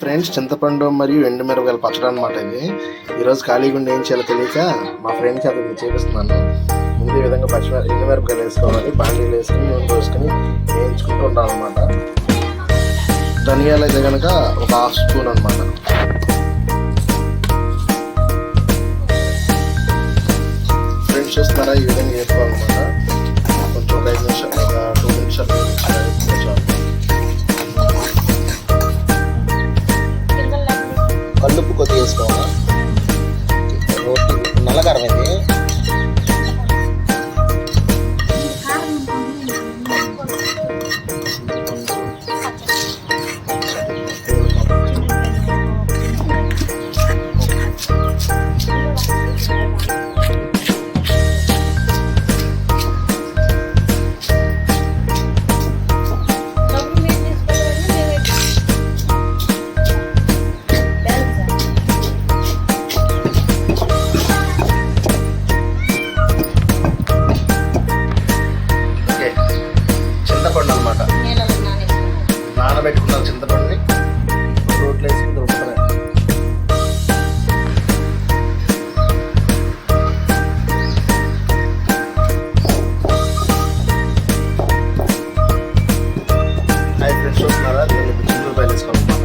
Friends, చింతపండు మరియు ఎండుమిరపకాయల పచ్చడి అనమాట ఇది. ఈరోజు ఖాళీగా ఉండి ఏం చేయాలో తెలియక మా ఫ్రెండ్స్ అతను చేపిస్తున్నాను. ముందు ఈ విధంగా ఎండుమిరపకాయలు వేసుకోవాలి, బాండీలు వేసుకుని నూనె పోసుకొని వేయించుకుంటూ ఉండాలన్నమాట. ధనియాలు అయితే కనుక ఒక 1/2 స్పూన్ అనమాట. ఫ్రెండ్స్ చూస్తున్నారా, ఈ విధంగా వేసుకోవాలన్నమాట. కొంచెం 5 నిమిషాలు, ఒక 2 నిమిషాలు కల్లుప్పు కొద్దిగా వేసుకోవాలి. రోటి నల్లకారం ఇది. చింతపండు అనమాట, నానబెట్టుకున్న చింతపండుని రోట్లో వేసుకుని రుబ్బుతున్నాయి. హై ఫ్రెండ్స్ చూస్తున్నారా, దీన్ని చిన్నపాయలు వేసుకోవాలన్నమాట.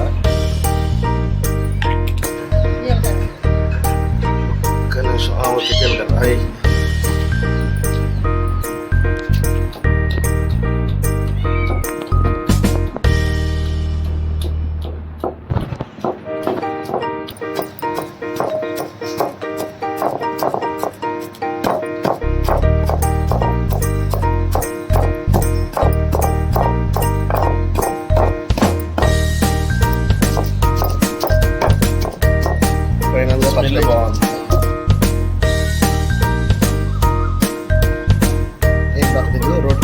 ఒక్క నిమిషం వచ్చేయాలి కదా. హై పచ్చడి బాగుంది. ఏం పక్కది రోడ్